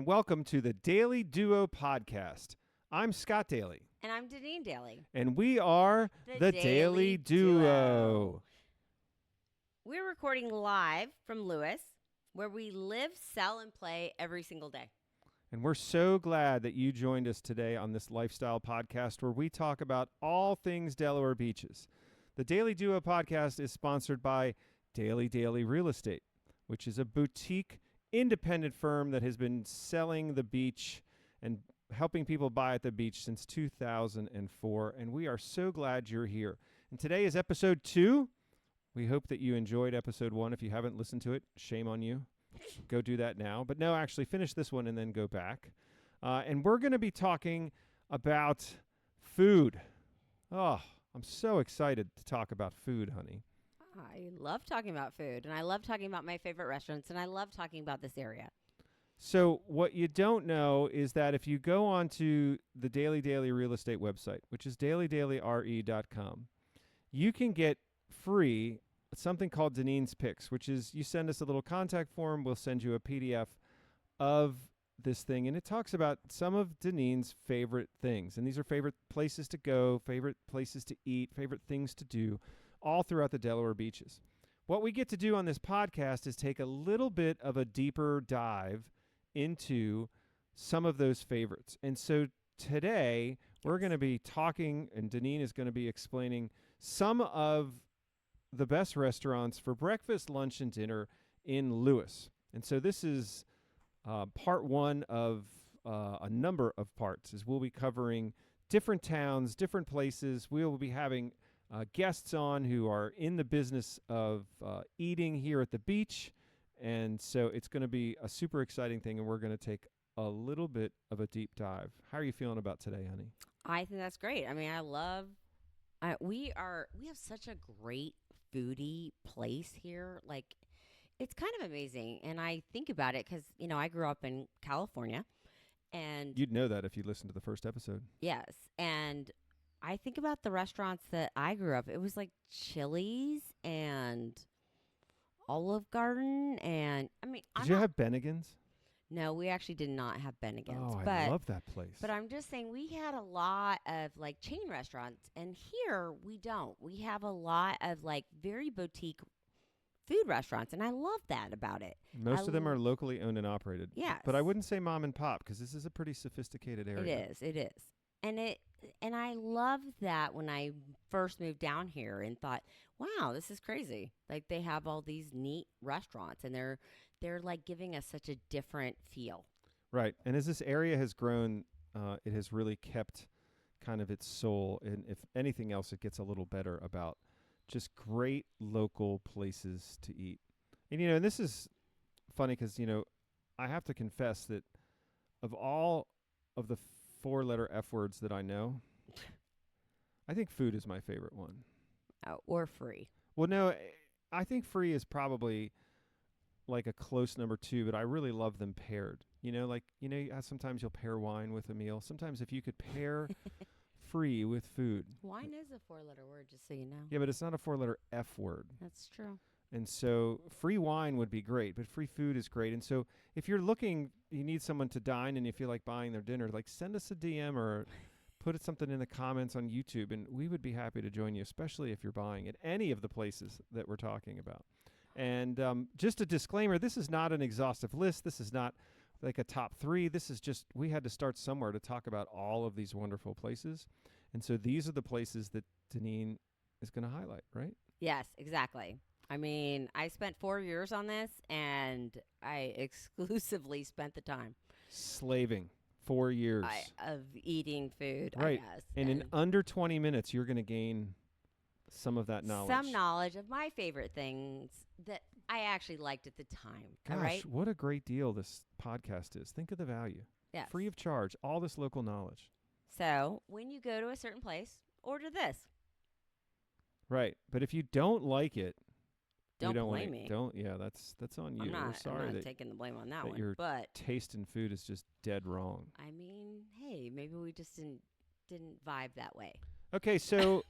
and welcome to the Dailey Duo podcast. I'm Scott Dailey. And I'm Deniene Dailey. And we are the Dailey Duo. We're recording live from Lewes, where we live, sell, and play every single day. And we're so glad that you joined us today on this lifestyle podcast where we talk about all things Delaware beaches. The Dailey Duo podcast is sponsored by Dailey Dailey Real Estate, which is a boutique independent firm that has been selling the beach and helping people buy at the beach since 2004. And we are so glad you're here. And today is episode 2. We hope that you enjoyed episode 1. If you haven't listened to it, shame on you. Go do that now. But no, actually finish this one and then go back. And we're going to be talking about food. Oh, I'm so excited to talk about food, honey. I love talking about food, and I love talking about my favorite restaurants, and I love talking about this area. So what you don't know is that if you go onto the Dailey Dailey Real Estate website, which is daileydaileyre.com, you can get free something called Deniene's Picks, which is you send us a little contact form, we'll send you a PDF of this thing, and it talks about some of Deniene's favorite things. And these are favorite places to go, favorite places to eat, favorite things to do, all throughout the Delaware beaches. What we get to do on this podcast is take a little bit of a deeper dive into some of those favorites. And so today we're going to be talking, and Deniene is going to be explaining some of the best restaurants for breakfast, lunch, and dinner in Lewes. And so this is part 1 of a number of parts, as we'll be covering different towns, different places. We will be having guests on who are in the business of eating here at the beach. And so it's going to be a super exciting thing, and we're going to take a little bit of a deep dive. How are you feeling about today, honey? I think that's great. I mean, we have such a great foodie place here. Like, it's kind of amazing. And I think about it because, I grew up in California, and you'd know that if you listened to the first episode. Yes. And I think about the restaurants that I grew up. It was like Chili's and Olive Garden. And did you have Bennigan's? No, we actually did not have Bennigan's. Oh, I love that place. But I'm just saying we had a lot of like chain restaurants, and here we don't. We have a lot of like very boutique food restaurants, and I love that about it. Most of them are locally owned and operated. Yes. But I wouldn't say mom and pop because this is a pretty sophisticated area. It is. And I love that when I first moved down here and thought, wow, this is crazy. Like, they have all these neat restaurants, and they're like giving us such a different feel. Right. And as this area has grown, it has really kept kind of its soul. And if anything else, it gets a little better about just great local places to eat. And, and this is funny because, I have to confess that of all of the 4-letter F words that I know, I think food is my favorite one. Or free. Well, no, I think free is probably like a close number 2, but I really love them paired. Sometimes you'll pair wine with a meal. Sometimes if you could pair free with food. Wine is a 4-letter word, just so you know. Yeah, but it's not a 4-letter F word. That's true. And so free wine would be great, but free food is great. And so if you're looking, you need someone to dine and you feel like buying their dinner, like send us a DM or put something in the comments on YouTube, and we would be happy to join you, especially if you're buying at any of the places that we're talking about. And just a disclaimer, this is not an exhaustive list. This is not like a top 3. This is just, we had to start somewhere to talk about all of these wonderful places. And so these are the places that Deniene is going to highlight, right? Yes, exactly. I mean, I spent 4 years on this, and I exclusively spent the time slaving 4 years of eating food, right. I guess. And in under 20 minutes, you're going to gain some of that knowledge. Some knowledge of my favorite things that I actually liked at the time. Gosh, right? What a great deal this podcast is. Think of the value. Yes. Free of charge, all this local knowledge. So when you go to a certain place, order this. Right. But if you don't like it, don't blame me. That's on you. I'm not sorry taking the blame on that one. Your but taste in food is just dead wrong. I mean, hey, maybe we just didn't vibe that way. Okay, so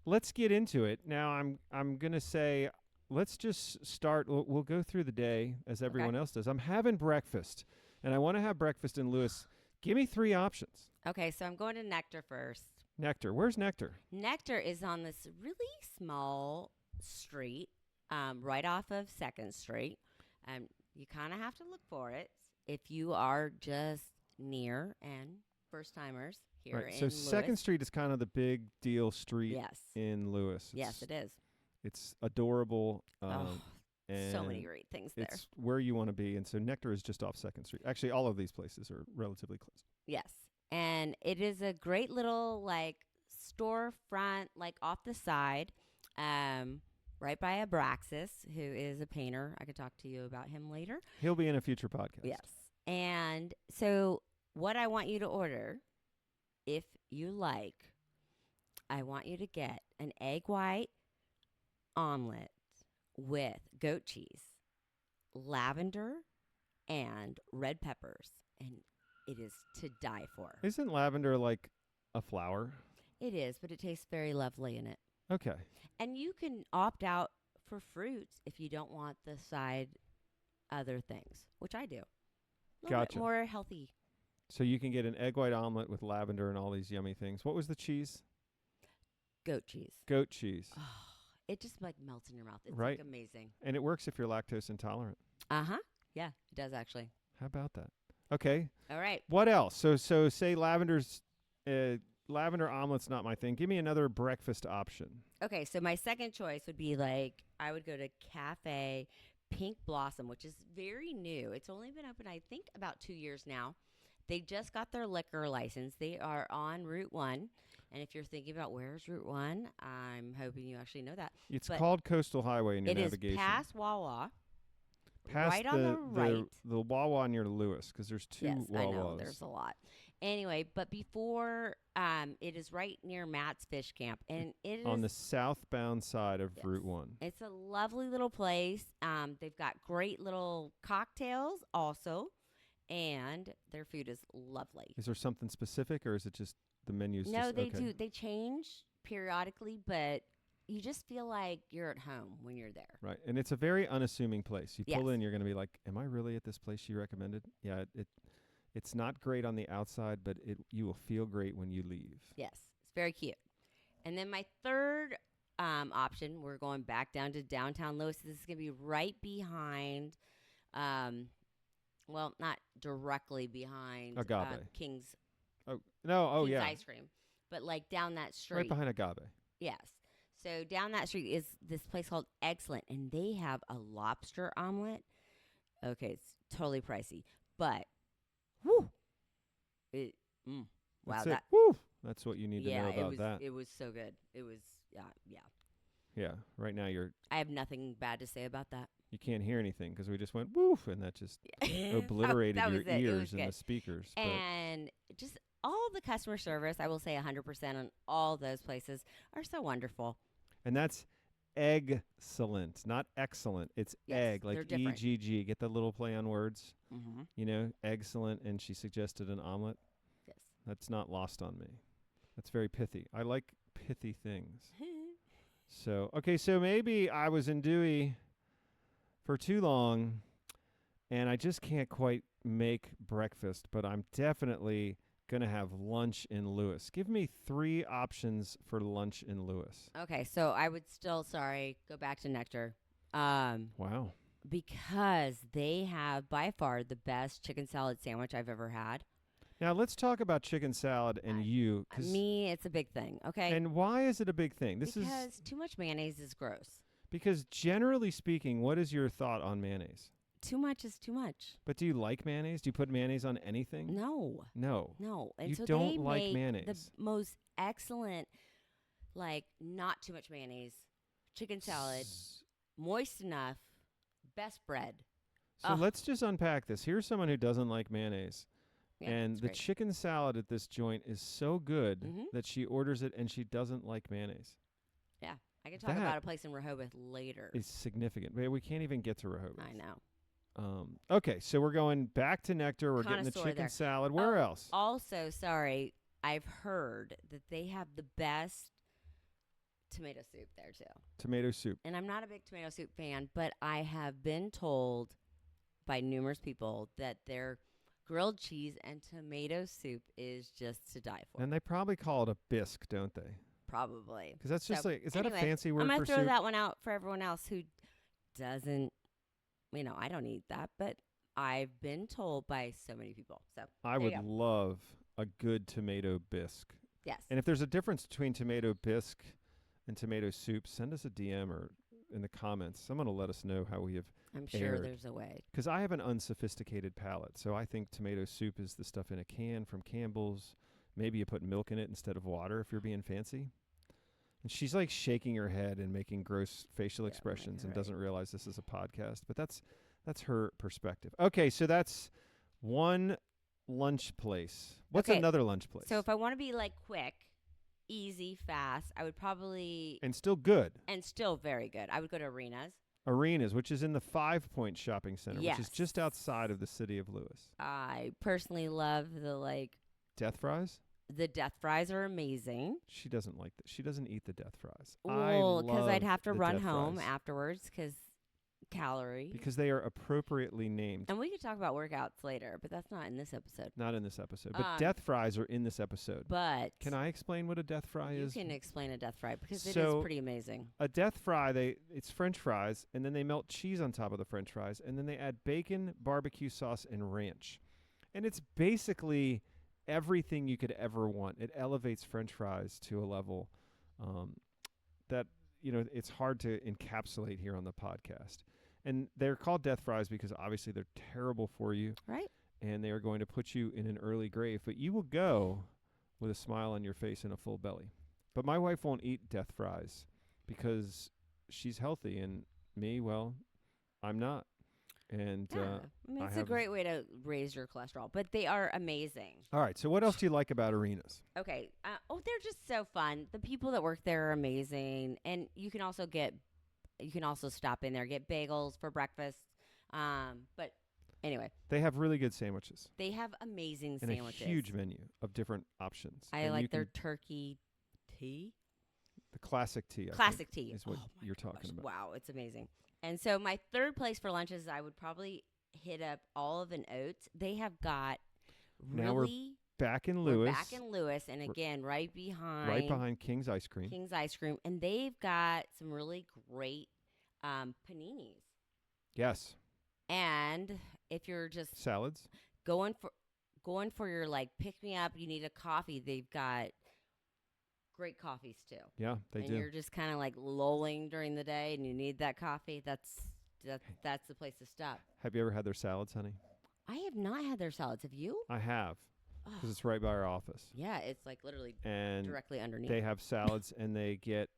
let's get into it. Now I'm gonna say let's just start. We'll go through the day as everyone else does. I'm having breakfast, and I want to have breakfast in Lewes, give me 3 options. Okay, so I'm going to Nectar first. Nectar. Where's Nectar? Nectar is on this really small street right off of 2nd Street. You kind of have to look for it if you are just near and first-timers here Right. in So Lewes. 2nd Street is kind of the big deal street Yes. in Lewes. Yes, it is. It's adorable. And So many great things there. it's where you want to be. And so Nectar is just off 2nd Street. Actually, all of these places are relatively close. Yes. And it is a great little, like, storefront, like, off the side, right by Abraxas, who is a painter. I could talk to you about him later. He'll be in a future podcast. Yes. And so what I want you to order, if you like, I want you to get an egg white omelet with goat cheese, lavender, and red peppers. And it is to die for. Isn't lavender like a flower? It is, but it tastes very lovely in it. Okay. And you can opt out for fruits if you don't want the side other things, which I do. A little Gotcha. bit more healthy. So you can get an egg white omelet with lavender and all these yummy things. What was the cheese? Goat cheese. Goat cheese. Oh, it just like melts in your mouth. It's Right. like amazing. And it works if you're lactose intolerant. Uh-huh. Yeah, it does actually. How about that? Okay. All right. What else? So say lavender omelet's not my thing. Give me another breakfast option. Okay, so my second choice would be like I would go to Cafe Pink Blossom, which is very new. It's only been open, I think, about 2 years now. They just got their liquor license. They are on Route 1. And if you're thinking about where's Route 1, I'm hoping you actually know that. It's But called Coastal Highway in your It is navigation. past Wawa. Past right on the right. The Wawa near Lewes, because there's 2 Yes, Wawas. I know. There's a lot. Anyway, but before, it is right near Matt's Fish Camp. And it is on the southbound side of Yes. Route 1. It's a lovely little place. They've got great little cocktails also, and their food is lovely. Is there something specific, or is it just the menu's No, just they okay? do. They change periodically, but you just feel like you're at home when you're there. Right. And it's a very unassuming place. You pull Yes. in, you're going to be like, am I really at this place she recommended? Yeah, it's not great on the outside, but you will feel great when you leave. Yes, it's very cute. And then my third option, we're going back down to downtown Lewes. This is going to be right behind, well, not directly behind Agave. King's Oh, no. Oh, King's yeah. Ice Cream, but like down that street. Right behind Agave. Yes. So down that street is this place called Excellent, and they have a lobster omelet. Okay, it's totally pricey, but wow, That's that it. Woo! That's what you need to know it about was that. it was so good. It was yeah. Yeah. Right now I have nothing bad to say about that. you can't hear anything because we just went woof, and that just obliterated that your was it. It was ears and the good. speakers. But And just all the customer service, I will say 100% on all those places are so wonderful. and that's excellent, not excellent. It's Yes, egg, like they're different. EGG. Get the little play on words. Mm-hmm. You know, excellent. And she suggested an omelet. Yes. That's not lost on me. That's very pithy. I like pithy things. So, okay, so maybe I was in Dewey for too long, and I just can't quite make breakfast, but I'm definitely going to have lunch in Lewes. Give me 3 options for lunch in Lewes. Okay, so I would still, go back to Nectar. Wow. Because they have by far the best chicken salad sandwich I've ever had. Now, let's talk about chicken salad and you. Me, it's a big thing, okay? And why is it a big thing? Because too much mayonnaise is gross. Because generally speaking, what is your thought on mayonnaise? Too much is too much. But do you like mayonnaise? Do you put mayonnaise on anything? No. No. And You so don't they like make mayonnaise. the most excellent, like, not too much mayonnaise, chicken salad, moist enough, best bread. So Ugh. let's just unpack this. Here's someone who doesn't like mayonnaise. Yeah, and it's the great. chicken salad at this joint is so good Mhm. that she orders it and she doesn't like mayonnaise. I can talk that about a place in Rehoboth later. It's significant. We can't even get to Rehoboth. I know. Okay, so we're going back to Nectar. We're getting the Connoisseur chicken there. salad. Where Oh, else? Also, sorry, I've heard that they have the best tomato soup there too. Tomato soup. And I'm not a big tomato soup fan, but I have been told by numerous people that their grilled cheese and tomato soup is just to die for. And they probably call it a bisque, don't they? Probably. Because that's just So, like, is that a anyway, fancy word I'm for going to throw soup? that one out for everyone else who doesn't, I don't eat that, but I've been told by so many people. So I there would you go. love a good tomato bisque. Yes. And if there's a difference between tomato bisque and tomato soup, send us a DM or in the comments. Someone will let us know how we have, I'm sure aired. there's a way. because I have an unsophisticated palate. So I think tomato soup is the stuff in a can from Campbell's. Maybe you put milk in it instead of water if you're being fancy. And she's like shaking her head and making gross facial Yeah, expressions and right. doesn't realize this is a podcast. But that's her perspective. Okay, so that's one lunch place. What's Okay, another lunch place? So if I want to be like quick, easy, fast, I would probably, and still good. and still very good, I would go to Arenas. Arenas, which is in the 5 Point Shopping Center, which is Yes. just outside of the city of Lewes. I personally love Death fries? the death fries are amazing. She doesn't like that. She doesn't eat the death fries. Well, because I'd love have to the run death home fries afterwards because calorie. because they are appropriately named. And we could talk about workouts later, but that's not in this episode. Not in this episode, but Um, death fries are in this episode. But Can I explain what a death fry you is? can explain a death fry because it So- is pretty amazing. A death fry, it's French fries, and then they melt cheese on top of the French fries, and then they add bacon, barbecue sauce, and ranch. And it's basically everything you could ever want. It elevates French fries to a level that it's hard to encapsulate here on the podcast. And they're called death fries because obviously they're terrible for you, Right? and they are going to put you in an early grave. But you will go with a smile on your face and a full belly. But my wife won't eat death fries because she's healthy, and me, well, I'm not. And Yeah. I mean, I it's a have- great way to raise your cholesterol, but they are amazing. all right. So what else do you like about Arenas? Okay. They're just so fun. The people that work there are amazing, and you can also stop in there, get bagels for breakfast. But anyway, They have really good sandwiches they have amazing and sandwiches. a huge menu of different options. I And you like their can- turkey tea. the classic tea. I think, Classic tea is what Oh my you're talking gosh, about. Wow, it's amazing. And so my third place for lunches, I would probably hit up Olive and Oats. They have got Now we're really. Back in We're Lewes, back in Lewes, and We're again, right behind King's Ice Cream. King's Ice Cream, and they've got some really great paninis. Yes, And if you're just salads. going for your pick me up, you need a coffee. They've got great coffees too. Yeah, they and do. you're just kind of lolling during the day, and you need that coffee. That's the place to stop. Have you ever had their salads, honey? I have not had their salads. Have you? I have, because Oh, it's right by our office. yeah, it's literally And directly underneath. they have salads, and they get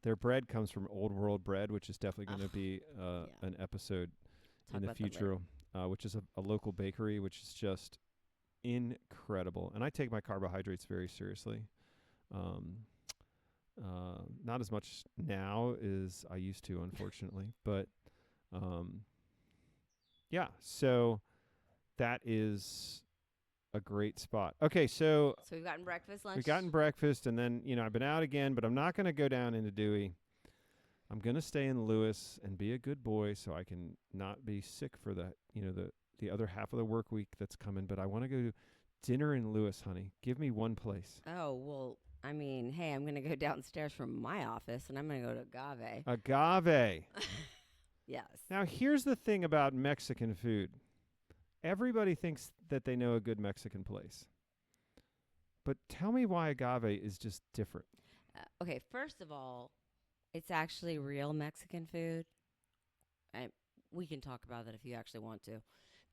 their bread comes from Old World Bread, which is definitely going to be yeah. an episode Talk in the about them later. future, which is a local bakery, which is just incredible. And I take my carbohydrates very seriously. Not as much now as I used to, unfortunately, but yeah. So that is a great spot. Okay, so So we've gotten breakfast, lunch. we've gotten breakfast, and then I've been out again, but I'm not going to go down into Dewey. I'm going to stay in Lewes and be a good boy so I can not be sick for the other half of the work week that's coming. But I want to go to dinner in Lewes, honey. Give me one place. Oh, well, I mean, hey, I'm going to go downstairs from my office, and I'm going to go to Agave. Agave. Yes. Now, here's the thing about Mexican food. Everybody thinks that they know a good Mexican place. But tell me why Agave is just different. Okay, first of all, it's actually real Mexican food. We can talk about that if you actually want to.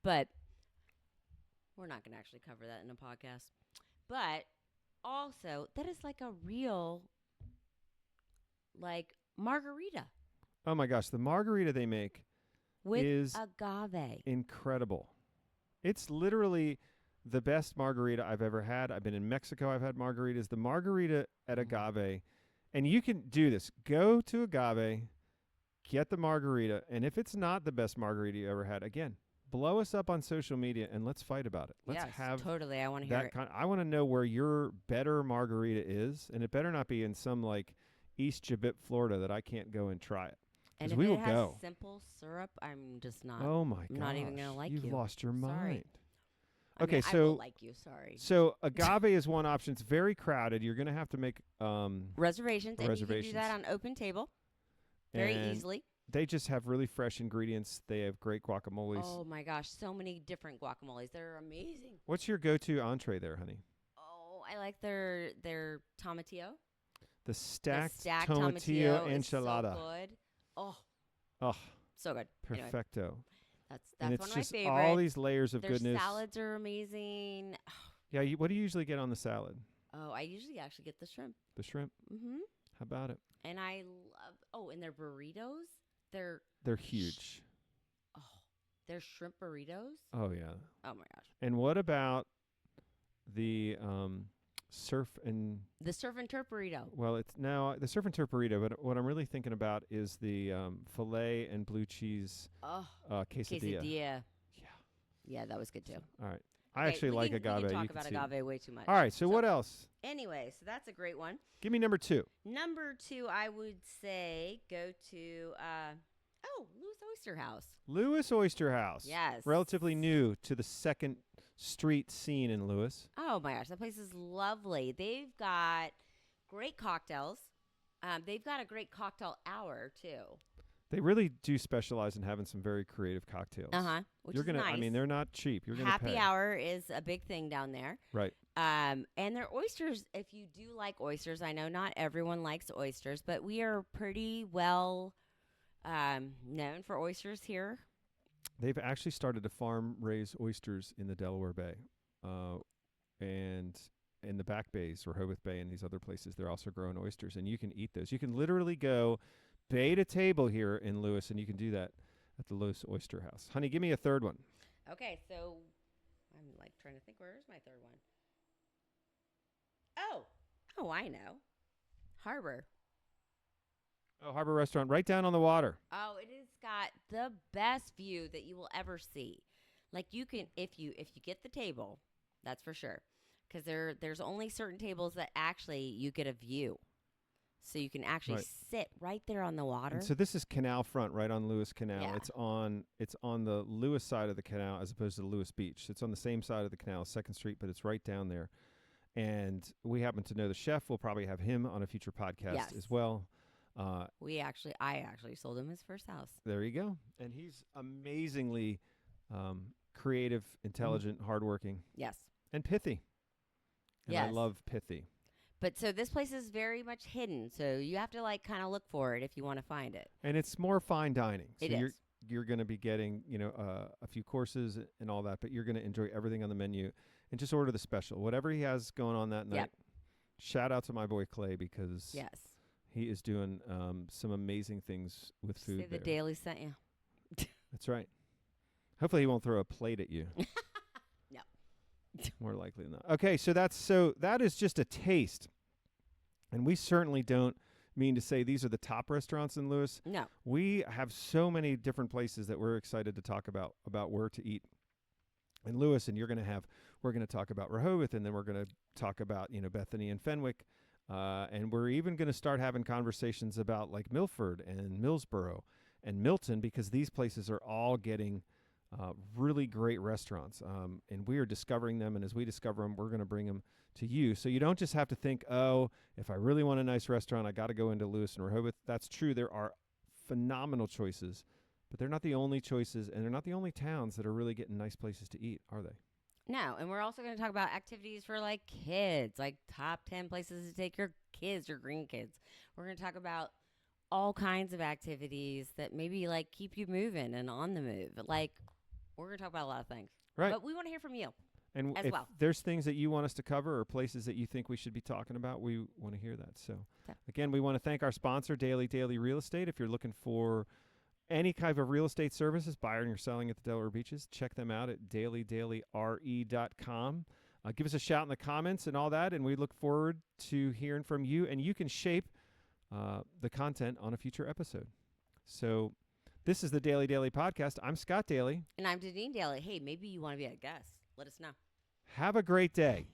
But we're not going to actually cover that in a podcast. But also, that is like a real, margarita Oh, my gosh. The margarita they make with is agave. incredible. It's literally the best margarita I've ever had. I've been in Mexico. I've had margaritas. The margarita at Agave, and you can do this. Go to Agave, get the margarita, and if it's not the best margarita you ever had, again, blow us up on social media and let's fight about it. Let's Yes, have totally. I want to hear it. I want to know where your better margarita is, and it better not be in some East Jabip, Florida, that I can't go and try it. And 'Cause if we it will has go. simple syrup, I'm just not. Oh my I'm not even gonna gosh, like you've you. lost your Sorry. mind. I Okay, mean, I so will like you. Sorry. so agave is one option. It's very crowded. You're gonna have to make Reservations, and you can do reservations. that on Open Table very and easily. They just have really fresh ingredients. They have great guacamoles. Oh my gosh, so many different guacamoles. They're amazing. What's your go-to entree there, honey? Oh, I like their tomatillo. The The stacked, stacked tomatillo tomatillo is so enchilada. good. Oh, Oh, so good. Anyway, perfecto. that's And one it's of my just favorites. all these layers of Their goodness. salads are amazing. Yeah, what do you usually get on the salad? Oh, I usually actually get the shrimp. The shrimp. Mm-hmm. How about it? And I love. Oh, and their burritos. They're huge. Oh, their shrimp burritos. Oh yeah. Oh my gosh. And what about the surf and The surf and turf burrito. well, it's now the surf and turf burrito. But what I'm really thinking about is the filet and blue cheese Oh, quesadilla. quesadilla. Yeah. Yeah, that was good too. All right. I Okay, actually we like can, agave. We can you talk can about see. agave way too much. All right. So what else? Anyway, so that's a great one. Give me number 2. Number 2, I would say go to Lewes Oyster House. Lewes Oyster House. Yes. Relatively new to the 2nd Street scene in Lewes. Oh my gosh, that place is lovely. They've got great cocktails. They've got a great cocktail hour too. They really do specialize in having some very creative cocktails. Which You're is gonna. nice. I mean, they're not cheap. You're gonna Happy pay. hour is a big thing down there. Right. And their oysters, if you do like oysters, I know not everyone likes oysters, but we are pretty well known for oysters here. They've actually started to farm raise oysters in the Delaware Bay, and in the back bays, Rehoboth Bay, and these other places. They're also growing oysters, and you can eat those. You can literally go bay to table here in Lewes, and you can do that at the Lewes Oyster House. Honey, give me a third one. Okay, so I'm like trying to think, where is my third one? Oh, I know. Harbor. Oh, Harbor Restaurant, right down on the water. Oh, it has got the best view that you will ever see. Like you can, if you get the table, that's for sure, because there's only certain tables that actually you get a view, so you can actually Right. sit right there on the water. And so this is Canal Front, right on Lewes Canal. Yeah. It's on the Lewes side of the canal as opposed to the Lewes Beach. It's on the same side of the canal, 2nd Street, but it's right down there. And we happen to know the chef. We'll probably have him on a future podcast Yes. as well. I actually sold him his first house. There you go. And he's amazingly creative, intelligent, hardworking, Yes. and pithy. And I Yes. love pithy. But so this place is very much hidden, so you have to like kind of look for it if you want to find it. And it's more fine dining. So It you're is. you're going to be getting, a few courses and all that, but you're going to enjoy everything on the menu and just order the special. Whatever he has going on that night. Yep. Shout out to my boy Clay because Yes. he is doing some amazing things with food Say the there. Daily sent you. That's right. Hopefully he won't throw a plate at you. No. More likely than not. Okay, so that is just a taste. And we certainly don't mean to say these are the top restaurants in Lewes. No. We have so many different places that we're excited to talk about where to eat in Lewes, and we're going to talk about Rehoboth, and then we're going to talk about, Bethany and Fenwick. And we're even going to start having conversations about like Milford and Millsboro and Milton, because these places are all getting really great restaurants. And we are discovering them. And as we discover them, we're going to bring them to you. So you don't just have to think, oh, if I really want a nice restaurant, I got to go into Lewes and Rehoboth. That's true. There are phenomenal choices, but they're not the only choices, and they're not the only towns that are really getting nice places to eat, are they? No, and we're also going to talk about activities for like kids, like top 10 places to take your kids, your grandkids. We're going to talk about all kinds of activities that maybe like keep you moving and on the move. Like we're going to talk about a lot of things. Right. But we want to hear from you. And as if well. there's things that you want us to cover or places that you think we should be talking about, we want to hear that. So, again, we want to thank our sponsor, Dailey Dailey Real Estate. If you're looking for any kind of real estate services, buying or selling at the Delaware beaches, check them out at DaileyDailyRe.com. Give us a shout in the comments and all that, and we look forward to hearing from you. And you can shape the content on a future episode. So this is the Dailey Dailey Podcast. I'm Scott Dailey. And I'm Deniene Dailey. Hey, maybe you want to be a guest. Let us know. Have a great day.